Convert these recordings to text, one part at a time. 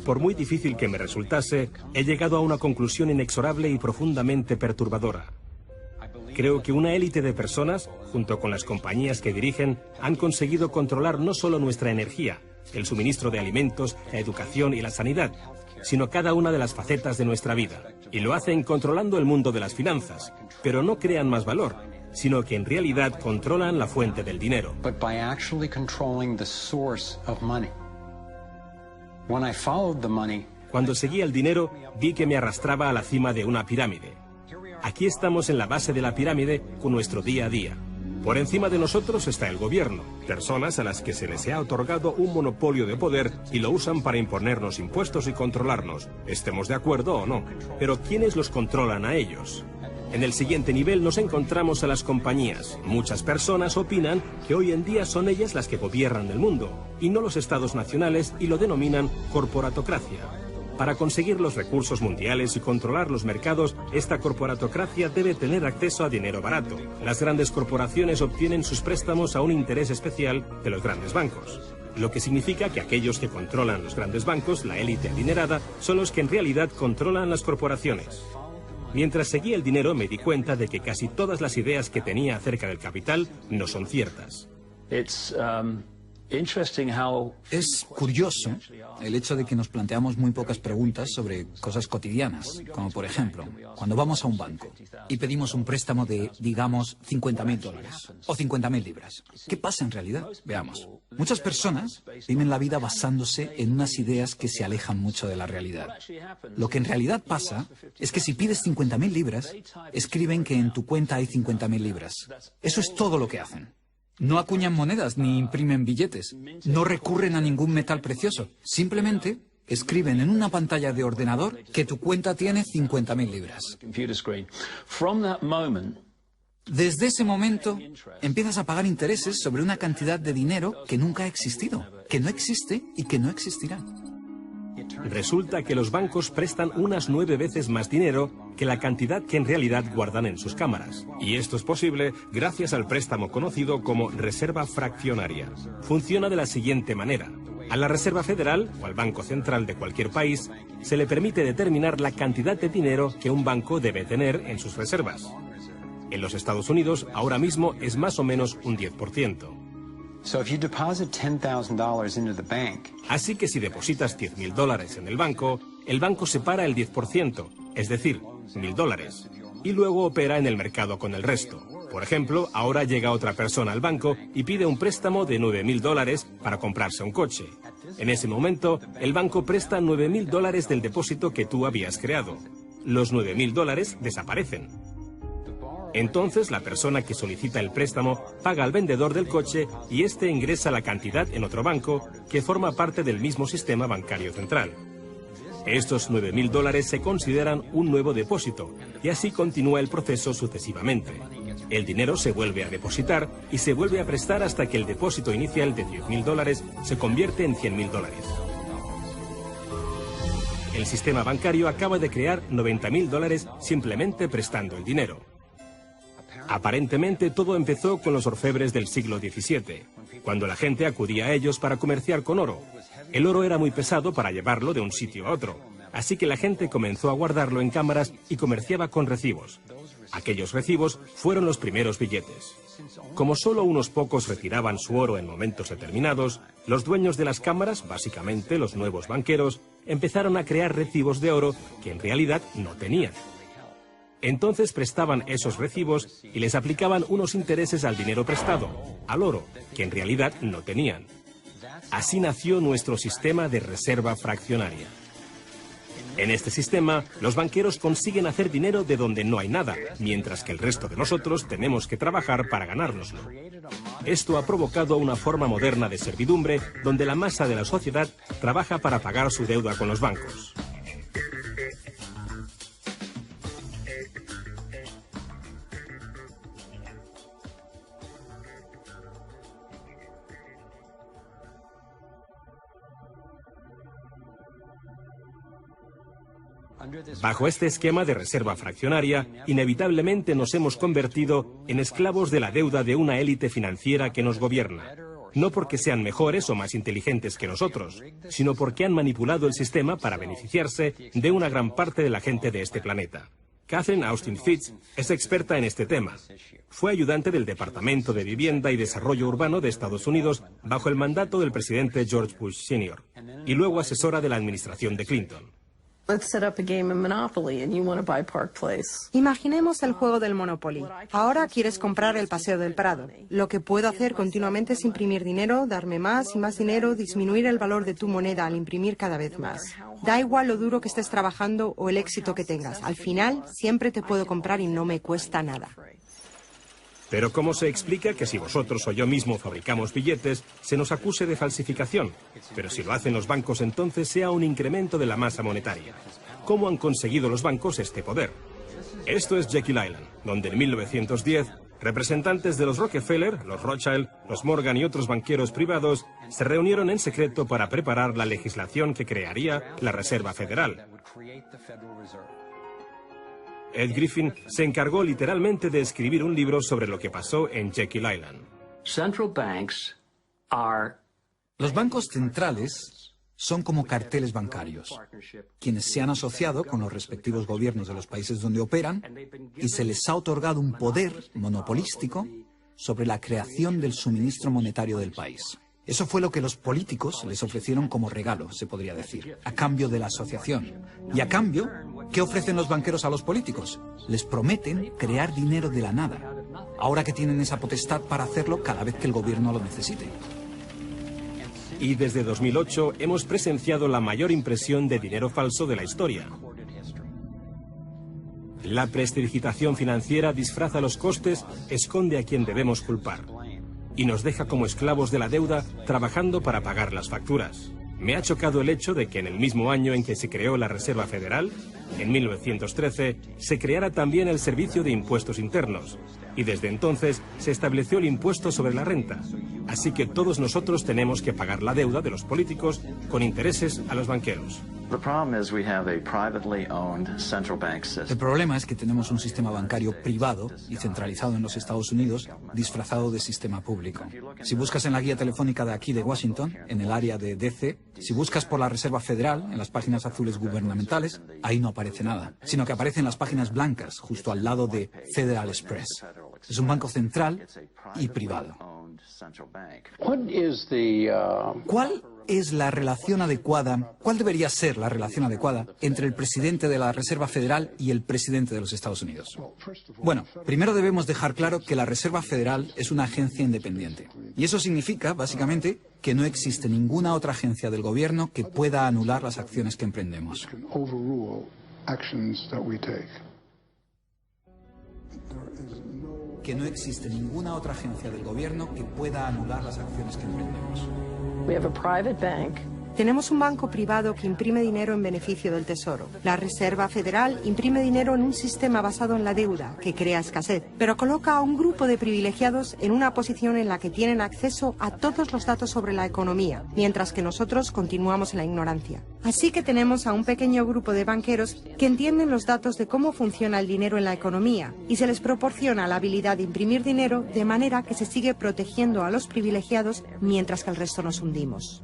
Por muy difícil que me resultase, he llegado a una conclusión inexorable y profundamente perturbadora. Creo que una élite de personas, junto con las compañías que dirigen, han conseguido controlar no solo nuestra energía, el suministro de alimentos, la educación y la sanidad, sino cada una de las facetas de nuestra vida. Y lo hacen controlando el mundo de las finanzas, pero no crean más valor, sino que en realidad controlan la fuente del dinero. Cuando seguía el dinero, vi que me arrastraba a la cima de una pirámide. Aquí estamos en la base de la pirámide con nuestro día a día. Por encima de nosotros está el gobierno, personas a las que se les ha otorgado un monopolio de poder y lo usan para imponernos impuestos y controlarnos, estemos de acuerdo o no. Pero ¿quiénes los controlan a ellos? En el siguiente nivel nos encontramos a las compañías. Muchas personas opinan que hoy en día son ellas las que gobiernan el mundo, y no los estados nacionales, y lo denominan corporatocracia. Para conseguir los recursos mundiales y controlar los mercados, esta corporatocracia debe tener acceso a dinero barato. Las grandes corporaciones obtienen sus préstamos a un interés especial de los grandes bancos. Lo que significa que aquellos que controlan los grandes bancos, la élite adinerada, son los que en realidad controlan las corporaciones. Mientras seguía el dinero me di cuenta de que casi todas las ideas que tenía acerca del capital no son ciertas. Es curioso el hecho de que nos planteamos muy pocas preguntas sobre cosas cotidianas, como por ejemplo, cuando vamos a un banco y pedimos un préstamo de, digamos, $50.000 o 50.000 libras. ¿Qué pasa en realidad? Veamos. Muchas personas viven la vida basándose en unas ideas que se alejan mucho de la realidad. Lo que en realidad pasa es que si pides 50.000 libras, escriben que en tu cuenta hay 50.000 libras. Eso es todo lo que hacen. No acuñan monedas ni imprimen billetes. No recurren a ningún metal precioso. Simplemente escriben en una pantalla de ordenador que tu cuenta tiene 50.000 libras. Desde ese momento empiezas a pagar intereses sobre una cantidad de dinero que nunca ha existido, que no existe y que no existirá. Resulta que los bancos prestan unas 9 veces más dinero que la cantidad que en realidad guardan en sus cámaras. Y esto es posible gracias al préstamo conocido como reserva fraccionaria. Funciona de la siguiente manera. A la Reserva Federal, o al Banco Central de cualquier país, se le permite determinar la cantidad de dinero que un banco debe tener en sus reservas. En los Estados Unidos, ahora mismo es más o menos un 10%. Así que si depositas $10.000 en el banco separa el 10%, es decir, $1.000, y luego opera en el mercado con el resto. Por ejemplo, ahora llega otra persona al banco y pide un préstamo de $9.000 para comprarse un coche. En ese momento, el banco presta $9.000 del depósito que tú habías creado. Los $9.000 desaparecen. Entonces, la persona que solicita el préstamo paga al vendedor del coche y éste ingresa la cantidad en otro banco que forma parte del mismo sistema bancario central. Estos $9.000 se consideran un nuevo depósito y así continúa el proceso sucesivamente. El dinero se vuelve a depositar y se vuelve a prestar hasta que el depósito inicial de $10.000 se convierte en $100.000. El sistema bancario acaba de crear $90.000 simplemente prestando el dinero. Aparentemente todo empezó con los orfebres del siglo XVII, cuando la gente acudía a ellos para comerciar con oro. El oro era muy pesado para llevarlo de un sitio a otro, así que la gente comenzó a guardarlo en cámaras y comerciaba con recibos. Aquellos recibos fueron los primeros billetes. Como solo unos pocos retiraban su oro en momentos determinados, los dueños de las cámaras, básicamente los nuevos banqueros, empezaron a crear recibos de oro que en realidad no tenían. Entonces prestaban esos recibos y les aplicaban unos intereses al dinero prestado, al oro, que en realidad no tenían. Así nació nuestro sistema de reserva fraccionaria. En este sistema, los banqueros consiguen hacer dinero de donde no hay nada, mientras que el resto de nosotros tenemos que trabajar para ganárnoslo. Esto ha provocado una forma moderna de servidumbre donde la masa de la sociedad trabaja para pagar su deuda con los bancos. Bajo este esquema de reserva fraccionaria, inevitablemente nos hemos convertido en esclavos de la deuda de una élite financiera que nos gobierna. no porque sean mejores o más inteligentes que nosotros, sino porque han manipulado el sistema para beneficiarse de una gran parte de la gente de este planeta. Catherine Austin Fitts es experta en este tema. Fue ayudante del Departamento de Vivienda y Desarrollo Urbano de Estados Unidos bajo el mandato del presidente George Bush Sr. y luego asesora de la administración de Clinton. Imaginemos el juego del Monopoly. Ahora quieres comprar el Paseo del Prado. Lo que puedo hacer continuamente es imprimir dinero, darme más y más dinero, disminuir el valor de tu moneda al imprimir cada vez más. Da igual lo duro que estés trabajando o el éxito que tengas. Al final, siempre te puedo comprar y no me cuesta nada. Pero ¿cómo se explica que si vosotros o yo mismo fabricamos billetes, se nos acuse de falsificación? Pero si lo hacen los bancos, entonces sea un incremento de la masa monetaria. ¿Cómo han conseguido los bancos este poder? Esto es Jekyll Island, donde en 1910, representantes de los Rockefeller, los Rothschild, los Morgan y otros banqueros privados se reunieron en secreto para preparar la legislación que crearía la Reserva Federal. Ed Griffin se encargó literalmente de escribir un libro sobre lo que pasó en Jekyll Island. Los bancos centrales son como carteles bancarios, quienes se han asociado con los respectivos gobiernos de los países donde operan y se les ha otorgado un poder monopolístico sobre la creación del suministro monetario del país. Eso fue lo que los políticos les ofrecieron como regalo, se podría decir, a cambio de la asociación. Y a cambio, ¿qué ofrecen los banqueros a los políticos? Les prometen crear dinero de la nada, ahora que tienen esa potestad para hacerlo cada vez que el gobierno lo necesite. Y desde 2008 hemos presenciado la mayor impresión de dinero falso de la historia. La prestidigitación financiera disfraza los costes, esconde a quien debemos culpar y nos deja como esclavos de la deuda trabajando para pagar las facturas. Me ha chocado el hecho de que en el mismo año en que se creó la Reserva Federal, en 1913, se creara también el Servicio de Impuestos Internos, y desde entonces se estableció el impuesto sobre la renta. Así que todos nosotros tenemos que pagar la deuda de los políticos con intereses a los banqueros. El problema es que tenemos un sistema bancario privado y centralizado en los Estados Unidos, disfrazado de sistema público. Si buscas en la guía telefónica de aquí de Washington, en el área de DC, si buscas por la Reserva Federal, en las páginas azules gubernamentales, ahí no aparece nada, sino que aparecen las páginas blancas, justo al lado de Federal Express. Es un banco central y privado. ¿Cuál es la relación adecuada, cuál debería ser la relación adecuada entre el presidente de la Reserva Federal y el presidente de los Estados Unidos? Bueno, primero debemos dejar claro que la Reserva Federal es una agencia independiente. Y eso significa, básicamente, que no existe ninguna otra agencia del gobierno que pueda anular las acciones que emprendemos. Que no existe ninguna otra agencia del gobierno que pueda anular las acciones que emprendemos. Tenemos un banco privado que imprime dinero en beneficio del Tesoro. La Reserva Federal imprime dinero en un sistema basado en la deuda, que crea escasez, pero coloca a un grupo de privilegiados en una posición en la que tienen acceso a todos los datos sobre la economía, mientras que nosotros continuamos en la ignorancia. Así que tenemos a un pequeño grupo de banqueros que entienden los datos de cómo funciona el dinero en la economía y se les proporciona la habilidad de imprimir dinero de manera que se sigue protegiendo a los privilegiados mientras que el resto nos hundimos.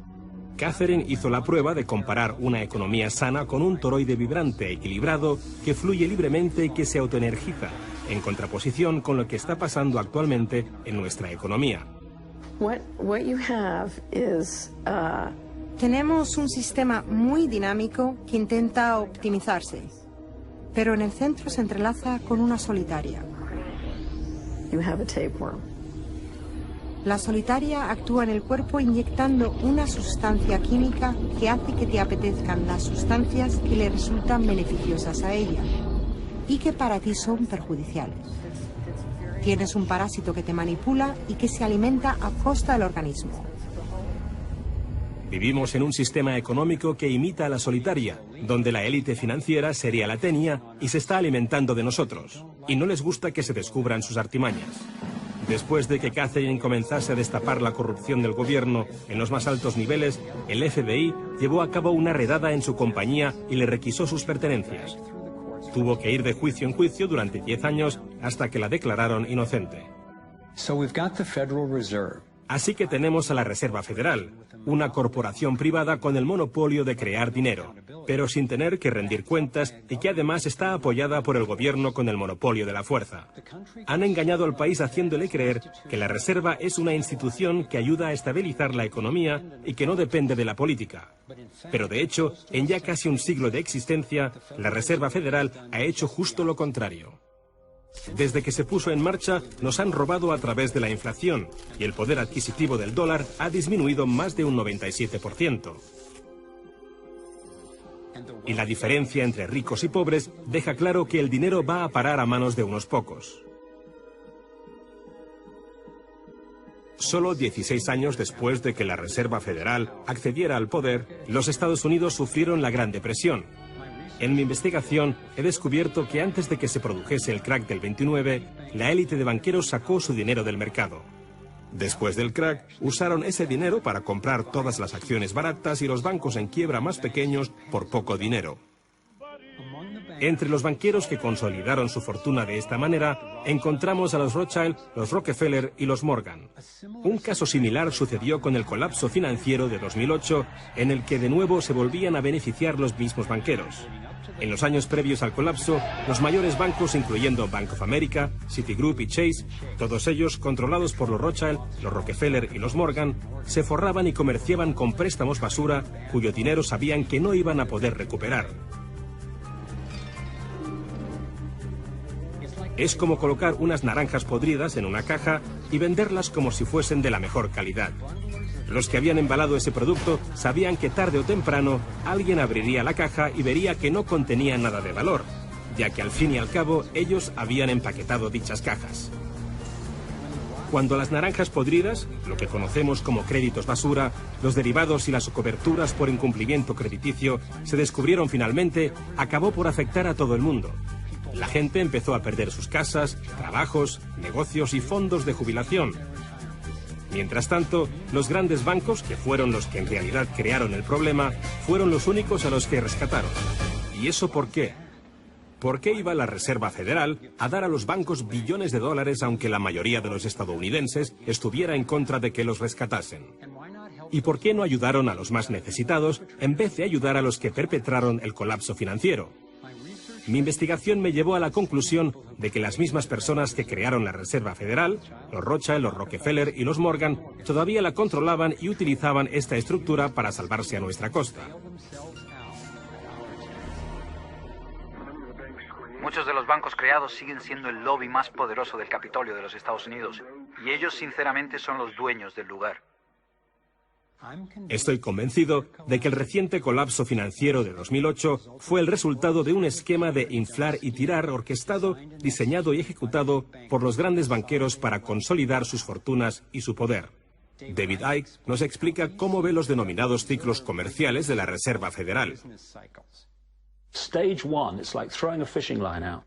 Catherine hizo la prueba de comparar una economía sana con un toroide vibrante, equilibrado, que fluye libremente y que se autoenergiza, en contraposición con lo que está pasando actualmente en nuestra economía. Tenemos un sistema muy dinámico que intenta optimizarse, pero en el centro se entrelaza con una solitaria. La solitaria actúa en el cuerpo inyectando una sustancia química que hace que te apetezcan las sustancias que le resultan beneficiosas a ella y que para ti son perjudiciales. Tienes un parásito que te manipula y que se alimenta a costa del organismo. Vivimos en un sistema económico que imita a la solitaria, donde la élite financiera sería la tenia y se está alimentando de nosotros, y no les gusta que se descubran sus artimañas. Después de que Catherine comenzase a destapar la corrupción del gobierno en los más altos niveles, el FBI llevó a cabo una redada en su compañía y le requisó sus pertenencias. Tuvo que ir de juicio en juicio durante 10 años hasta que la declararon inocente. Así que tenemos a la Reserva Federal, una corporación privada con el monopolio de crear dinero, pero sin tener que rendir cuentas y que además está apoyada por el gobierno con el monopolio de la fuerza. Han engañado al país haciéndole creer que la Reserva es una institución que ayuda a estabilizar la economía y que no depende de la política. Pero de hecho, en ya casi un siglo de existencia, la Reserva Federal ha hecho justo lo contrario. Desde que se puso en marcha, nos han robado a través de la inflación y el poder adquisitivo del dólar ha disminuido más de un 97%. Y la diferencia entre ricos y pobres deja claro que el dinero va a parar a manos de unos pocos. Solo 16 años después de que la Reserva Federal accediera al poder, los Estados Unidos sufrieron la Gran Depresión. En mi investigación he descubierto que antes de que se produjese el crack del 29, la élite de banqueros sacó su dinero del mercado. Después del crack, usaron ese dinero para comprar todas las acciones baratas y los bancos en quiebra más pequeños por poco dinero. Entre los banqueros que consolidaron su fortuna de esta manera, encontramos a los Rothschild, los Rockefeller y los Morgan. Un caso similar sucedió con el colapso financiero de 2008, en el que de nuevo se volvían a beneficiar los mismos banqueros. En los años previos al colapso, los mayores bancos, incluyendo Bank of America, Citigroup y Chase, todos ellos controlados por los Rothschild, los Rockefeller y los Morgan, se forraban y comerciaban con préstamos basura cuyo dinero sabían que no iban a poder recuperar. Es como colocar unas naranjas podridas en una caja y venderlas como si fuesen de la mejor calidad. Los que habían embalado ese producto sabían que tarde o temprano alguien abriría la caja y vería que no contenía nada de valor, ya que al fin y al cabo ellos habían empaquetado dichas cajas. Cuando las naranjas podridas, lo que conocemos como créditos basura, los derivados y las coberturas por incumplimiento crediticio se descubrieron finalmente, acabó por afectar a todo el mundo. La gente empezó a perder sus casas, trabajos, negocios y fondos de jubilación. Mientras tanto, los grandes bancos, que fueron los que en realidad crearon el problema, fueron los únicos a los que rescataron. ¿Y eso por qué? ¿Por qué iba la Reserva Federal a dar a los bancos billones de dólares aunque la mayoría de los estadounidenses estuviera en contra de que los rescatasen? ¿Y por qué no ayudaron a los más necesitados en vez de ayudar a los que perpetraron el colapso financiero? Mi investigación me llevó a la conclusión de que las mismas personas que crearon la Reserva Federal, los Rothschild, los Rockefeller y los Morgan, todavía la controlaban y utilizaban esta estructura para salvarse a nuestra costa. Muchos de los bancos creados siguen siendo el lobby más poderoso del Capitolio de los Estados Unidos, y ellos sinceramente son los dueños del lugar. Estoy convencido de que el reciente colapso financiero de 2008 fue el resultado de un esquema de inflar y tirar orquestado, diseñado y ejecutado por los grandes banqueros para consolidar sus fortunas y su poder. David Icke nos explica cómo ve los denominados ciclos comerciales de la Reserva Federal.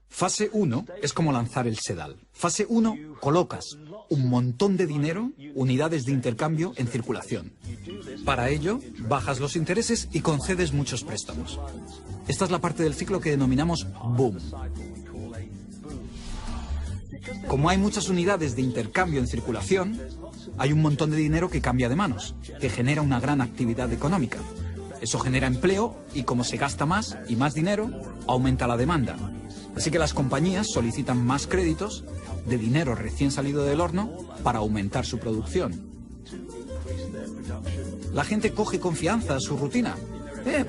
Fase 1 es como lanzar el sedal. Fase 1, colocas un montón de dinero, unidades de intercambio en circulación. Para ello, bajas los intereses y concedes muchos préstamos. Esta es la parte del ciclo que denominamos boom. Como hay muchas unidades de intercambio en circulación, hay un montón de dinero que cambia de manos, que genera una gran actividad económica. Eso genera empleo y como se gasta más y más dinero, aumenta la demanda. Así que las compañías solicitan más créditos de dinero recién salido del horno para aumentar su producción. La gente coge confianza a su rutina.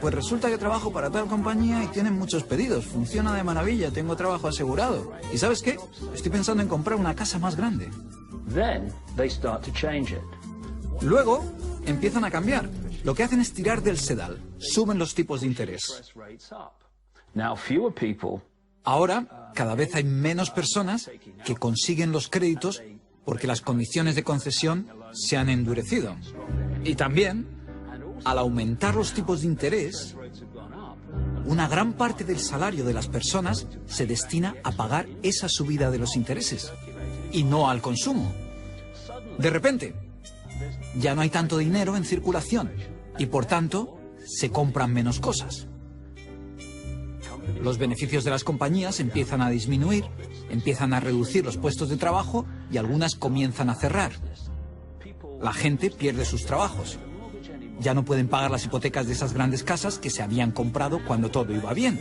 Pues resulta que trabajo para tal compañía y tienen muchos pedidos. Funciona de maravilla, tengo trabajo asegurado. ¿Y sabes qué? Estoy pensando en comprar una casa más grande. Luego empiezan a cambiar. Lo que hacen es tirar del sedal. Suben los tipos de interés. Ahora, cada vez hay menos personas que consiguen los créditos porque las condiciones de concesión se han endurecido. Y también, al aumentar los tipos de interés, una gran parte del salario de las personas se destina a pagar esa subida de los intereses y no al consumo. De repente, ya no hay tanto dinero en circulación y, por tanto, se compran menos cosas. Los beneficios de las compañías empiezan a disminuir, empiezan a reducir los puestos de trabajo y algunas comienzan a cerrar. La gente pierde sus trabajos. Ya no pueden pagar las hipotecas de esas grandes casas que se habían comprado cuando todo iba bien.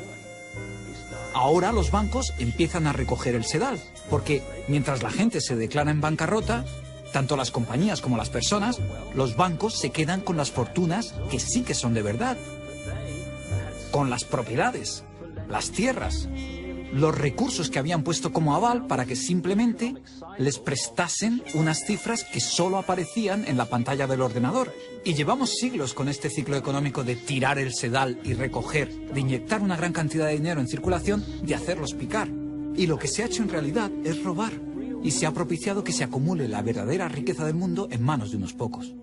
Ahora los bancos empiezan a recoger el sedal, porque mientras la gente se declara en bancarrota, tanto las compañías como las personas, los bancos se quedan con las fortunas que sí que son de verdad. Con las propiedades, las tierras, los recursos que habían puesto como aval para que simplemente les prestasen unas cifras que solo aparecían en la pantalla del ordenador. Y llevamos siglos con este ciclo económico de tirar el sedal y recoger, de inyectar una gran cantidad de dinero en circulación, de hacerlos picar. Y lo que se ha hecho en realidad es robar. Y se ha propiciado que se acumule la verdadera riqueza del mundo en manos de unos pocos.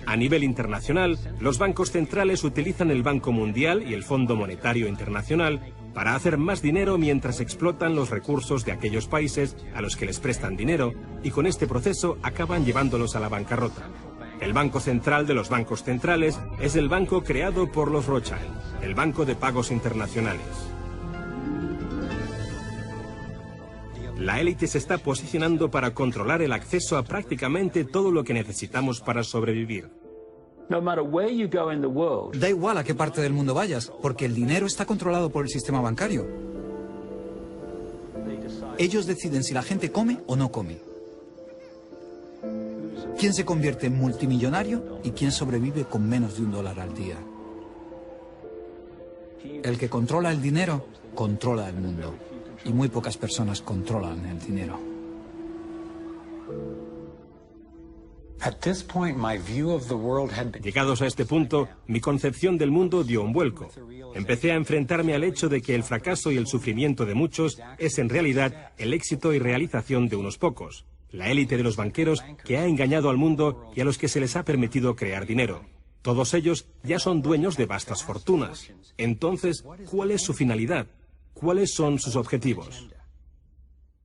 A nivel internacional, los bancos centrales utilizan el Banco Mundial y el Fondo Monetario Internacional para hacer más dinero mientras explotan los recursos de aquellos países a los que les prestan dinero y con este proceso acaban llevándolos a la bancarrota. El Banco Central de los bancos centrales es el banco creado por los Rothschild, el Banco de Pagos Internacionales. La élite se está posicionando para controlar el acceso a prácticamente todo lo que necesitamos para sobrevivir. Da igual a qué parte del mundo vayas, porque el dinero está controlado por el sistema bancario. Ellos deciden si la gente come o no come. ¿Quién se convierte en multimillonario y quién sobrevive con menos de $1 al día? El que controla el dinero, controla el mundo. Y muy pocas personas controlan el dinero. Llegados a este punto, mi concepción del mundo dio un vuelco. Empecé a enfrentarme al hecho de que el fracaso y el sufrimiento de muchos es en realidad el éxito y realización de unos pocos. La élite de los banqueros que ha engañado al mundo y a los que se les ha permitido crear dinero. Todos ellos ya son dueños de vastas fortunas. Entonces, ¿cuál es su finalidad? ¿Cuáles son sus objetivos?